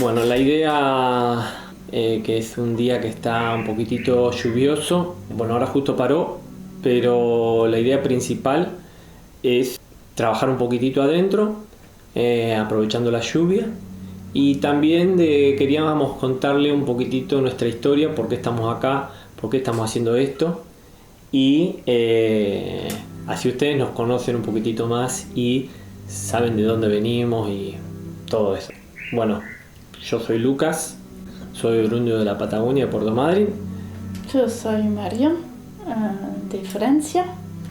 Bueno, la idea que es un día que está un poquitito lluvioso, bueno, ahora justo paró, pero la idea principal es trabajar un poquitito adentro, aprovechando la lluvia, y también queríamos contarle un poquitito nuestra historia, por qué estamos acá, por qué estamos haciendo esto, y así ustedes nos conocen un poquitito más y saben de dónde venimos y todo eso. Bueno, yo soy Lucas, soy oriundo de la Patagonia, de Puerto Madryn. Yo soy Mariam, de Francia.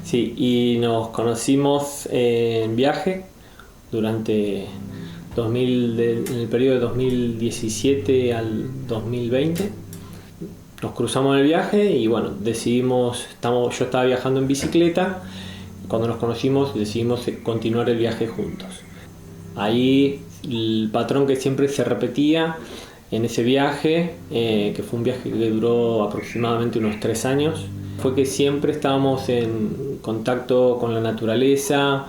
Sí, y nos conocimos en viaje durante en el periodo de 2017 al 2020. Nos cruzamos en el viaje y bueno, yo estaba viajando en bicicleta. Cuando nos conocimos decidimos continuar el viaje juntos. Ahí el patrón que siempre se repetía en ese viaje, que fue un viaje que duró aproximadamente unos 3 años, fue que siempre estábamos en contacto con la naturaleza,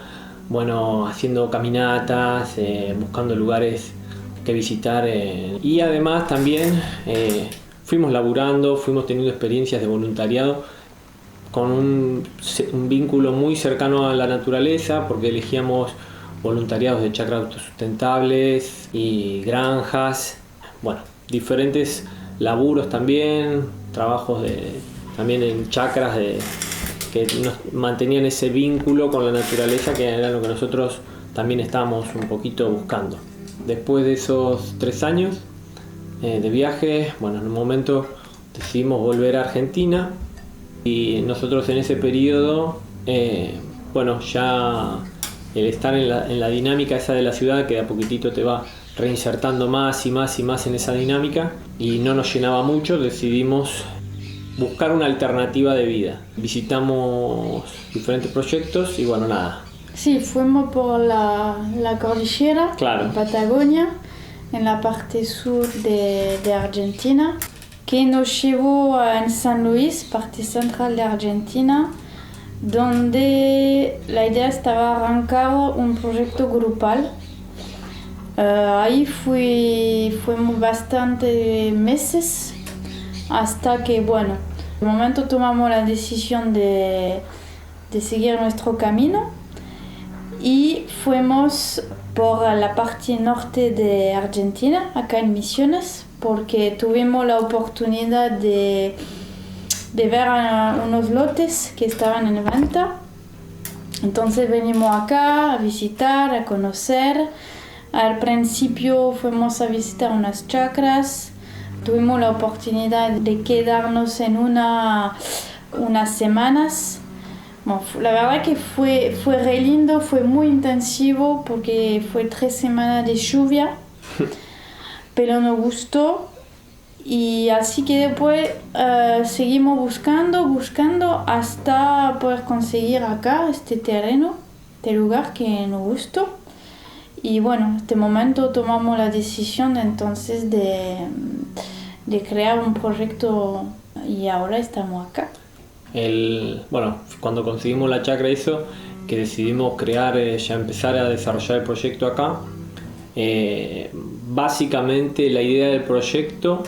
bueno, haciendo caminatas, buscando lugares que visitar, y además también fuimos laburando, fuimos teniendo experiencias de voluntariado con un vínculo muy cercano a la naturaleza, porque elegíamos voluntariados de chacras autosustentables y granjas, bueno, diferentes laburos también, trabajos también en chacras que nos mantenían ese vínculo con la naturaleza, que era lo que nosotros también estábamos un poquito buscando. Después de esos 3 años de viaje, bueno, en un momento decidimos volver a Argentina, y nosotros en ese periodo, bueno, ya el estar en la dinámica esa de la ciudad, que de a poquitito te va reinsertando más y más y más en esa dinámica, y no nos llenaba mucho, decidimos buscar una alternativa de vida. Visitamos diferentes proyectos y bueno, nada. Sí, fuimos por la cordillera, Claro. en Patagonia, en la parte sur de Argentina, que nos llevó a San Luis, parte central de Argentina, donde la idea estaba arrancar un proyecto grupal. Ahí fuimos bastantes meses hasta que, bueno, en un momento tomamos la decisión de seguir nuestro camino y fuimos por la parte norte de Argentina, acá en Misiones, porque tuvimos la oportunidad de ver unos lotes que estaban en venta. Entonces venimos acá a visitar, a conocer. Al principio fuimos a visitar unas chacras. Tuvimos la oportunidad de quedarnos en unas semanas. Bueno, la verdad que fue re lindo, fue muy intensivo porque fue 3 semanas de lluvia, pero nos gustó. Y así que después seguimos buscando hasta poder conseguir acá este terreno, este lugar que nos gustó. Y bueno, en este momento tomamos la decisión entonces de crear un proyecto y ahora estamos acá. Bueno, cuando conseguimos la chacra hizo que decidimos crear, ya empezar a desarrollar el proyecto acá. Básicamente la idea del proyecto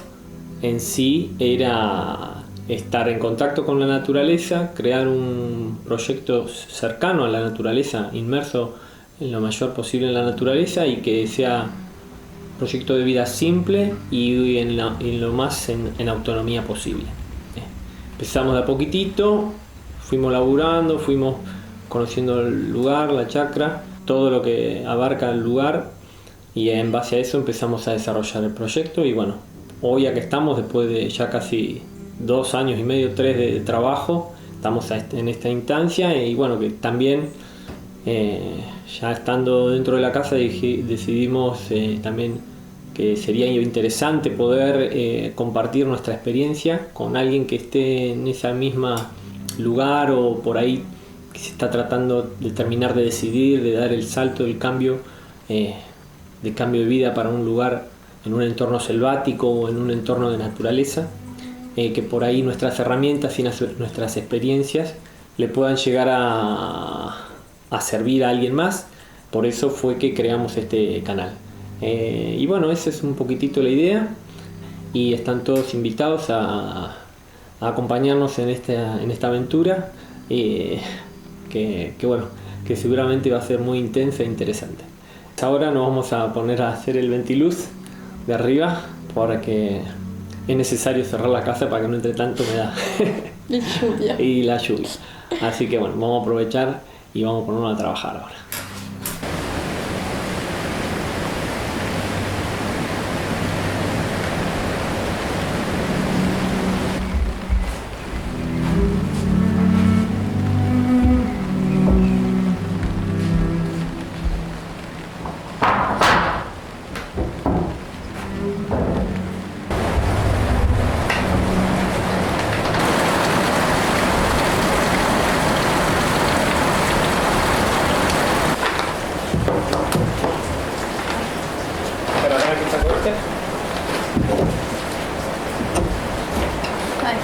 en sí era estar en contacto con la naturaleza, crear un proyecto cercano a la naturaleza, inmerso en lo mayor posible en la naturaleza, y que sea un proyecto de vida simple y en lo más en autonomía posible. Empezamos de a poquitito, fuimos laburando, fuimos conociendo el lugar, la chacra, todo lo que abarca el lugar, y en base a eso empezamos a desarrollar el proyecto. Y bueno, hoy acá estamos, después de ya casi 2 años y medio, 3 de trabajo, estamos en esta instancia. Y bueno, que también ya estando dentro de la casa decidimos también que sería interesante poder compartir nuestra experiencia con alguien que esté en ese mismo lugar, o por ahí que se está tratando de terminar de decidir, de dar el salto del cambio de vida para un lugar en un entorno selvático o en un entorno de naturaleza, que por ahí nuestras herramientas y nuestras experiencias le puedan llegar a servir a alguien más. Por eso fue que creamos este canal. Y bueno, esa es un poquitito la idea y están todos invitados a acompañarnos en esta aventura bueno, que seguramente va a ser muy intensa e interesante. Ahora nos vamos a poner a hacer el ventiluz de arriba porque es necesario cerrar la casa para que no entre tanto humedad Y lluvia. y la lluvia. Así que bueno, vamos a aprovechar y vamos a ponernos a trabajar ahora. Ay.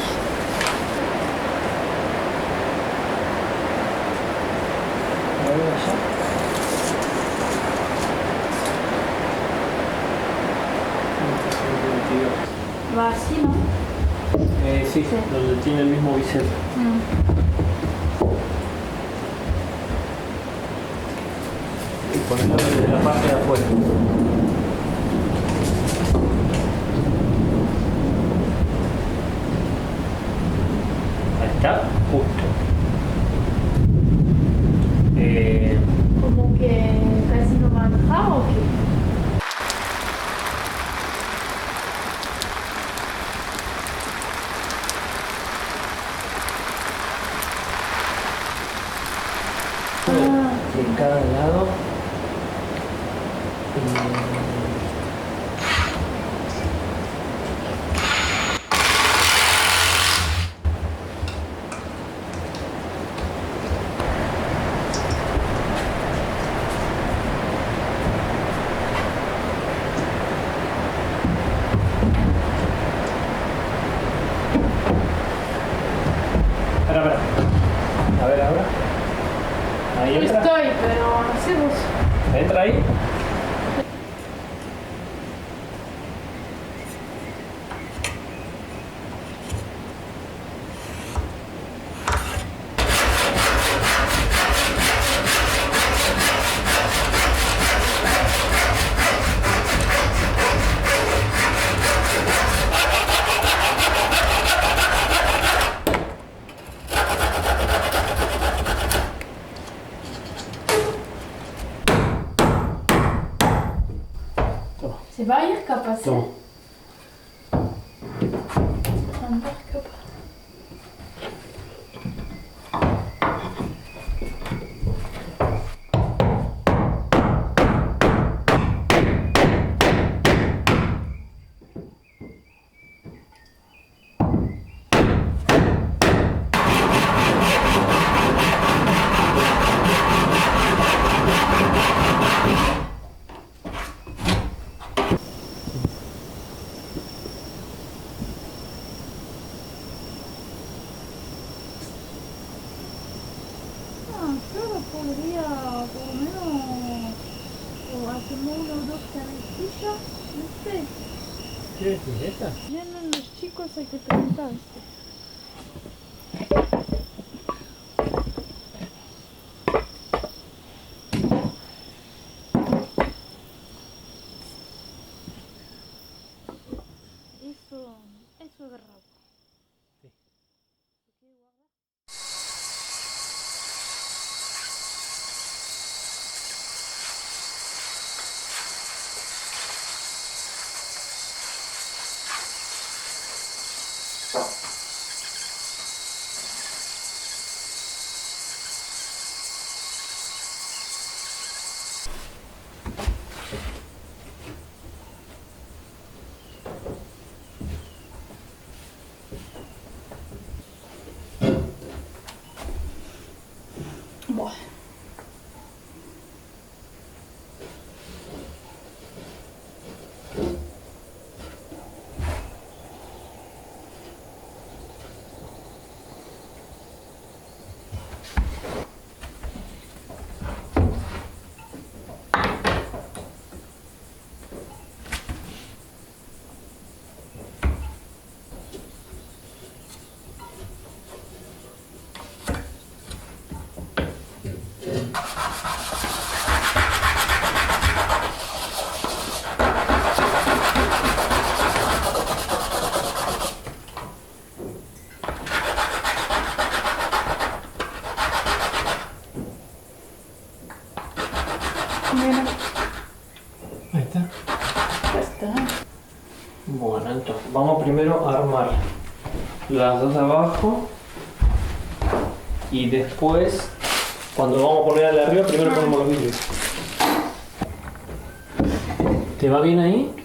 Va así, ¿no? Sí, donde tiene el mismo bisel. Y ponerlo desde la parte de afuera. Ahí está, justo. Como que casi no va a entrar o qué? De cada lado. Espera. A ver ahora. Ahí Yo entra. estoy, pero no sé vos. Entra ahí. Se va a ir capaz. Toma. Andar capaz. Claro, podría por lo menos o hacemos una o dos canastillas, no sé. ¿Qué es esta? Vienen los chicos, hay que preguntar. Eso es raro. Bueno, entonces vamos primero a armar las dos de abajo y después, cuando vamos a poner a la de arriba, primero ponemos los vidrios. ¿Te va bien ahí?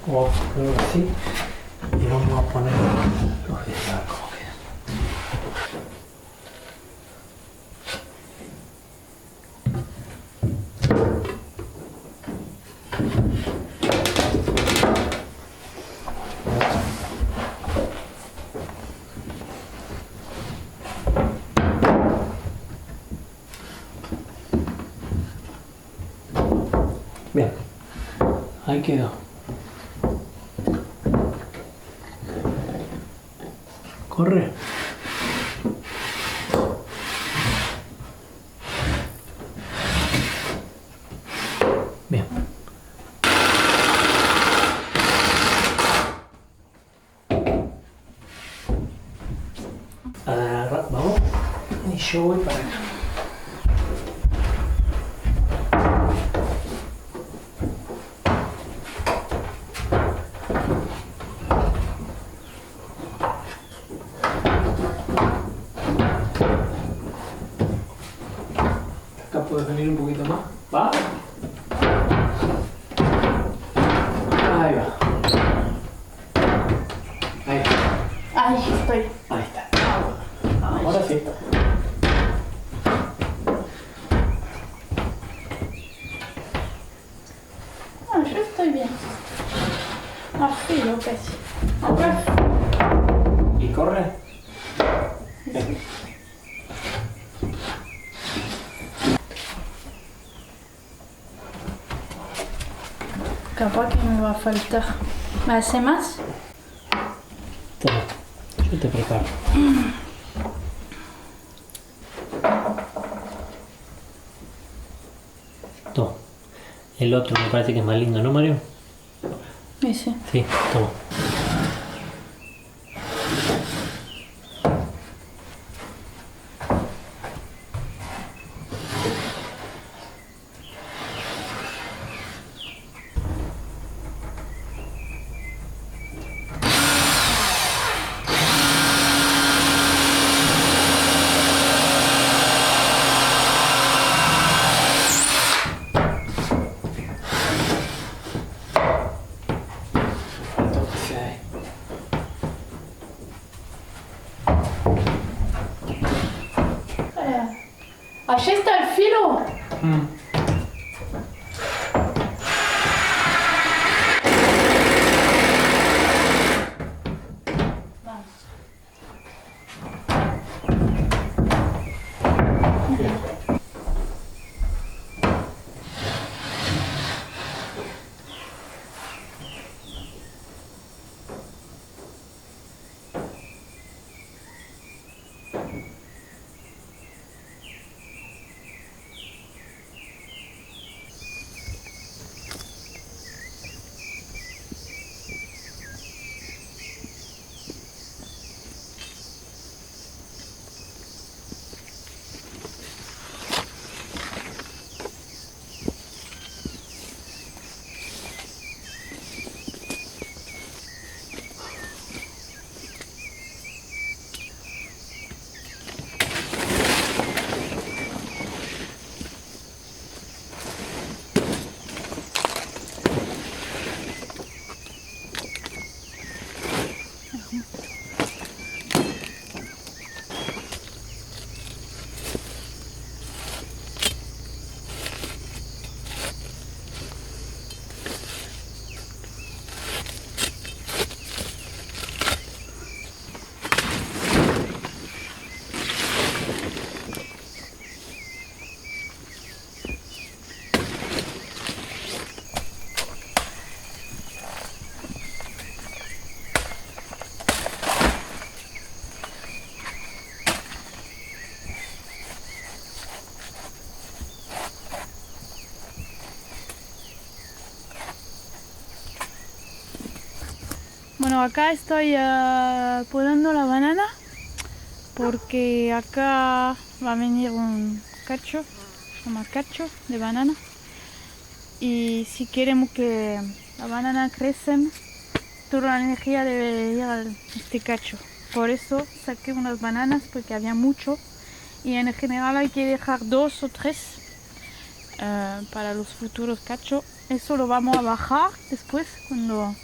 Vamos a ponerlo así y vamos a poner los vidrios a ver cómo queda. Bien, ahí quedó. Corre. Bien. Agarra, vamos. Y yo voy para acá. Puedes venir un poquito más. ¿Va? Ahí va. Ahí. Ahí estoy. Ahí está. Ahora sí. Ah, yo estoy bien. Así lo que sí. Ahora. ¿Y corre? Bien. Capaz que me va a faltar. ¿Me hace más? Toma, yo te preparo. Toma. El otro me parece que es más lindo, ¿no, Mario? Ese. Sí, toma. Allí está el filo. Bueno, acá estoy podando la banana porque acá va a venir un cacho, se llama cacho de banana. Y si queremos que la banana crezca, toda la energía debe ir a este cacho. Por eso saqué unas bananas porque había mucho y en general hay que dejar 2 o 3 para los futuros cachos. Eso lo vamos a bajar después cuando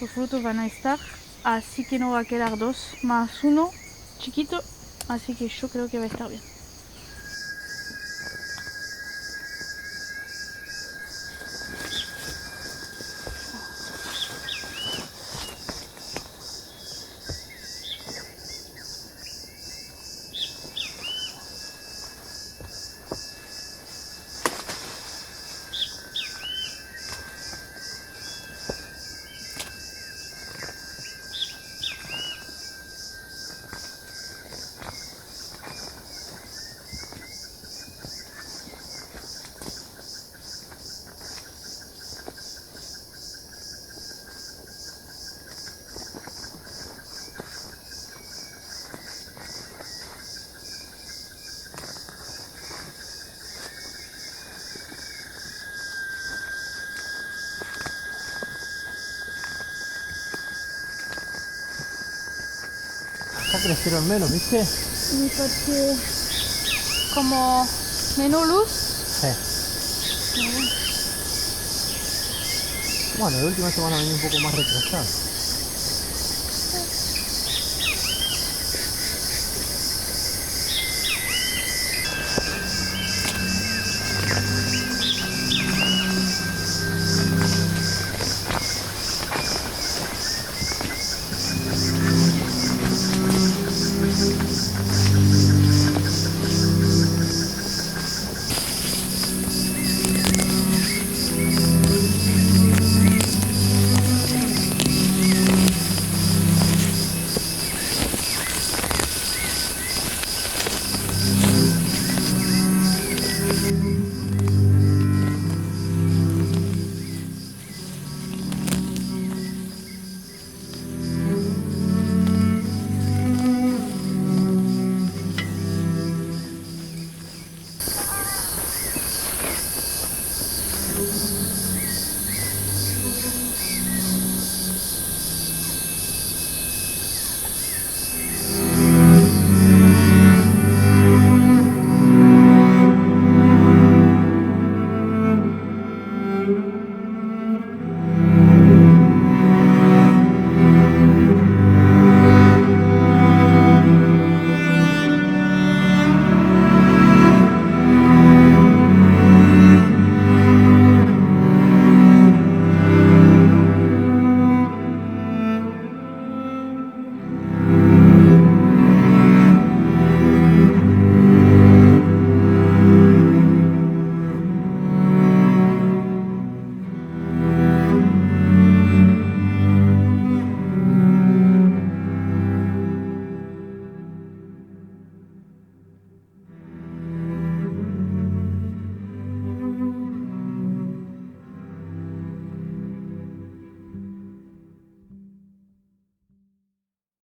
los frutos van a estar, así que no va a quedar 2 más 1 chiquito, así que yo creo que va a estar bien. Acá crecieron menos, ¿viste? Sí, porque como menos luz. Sí. Bueno, de última se van a venir un poco más retrasados.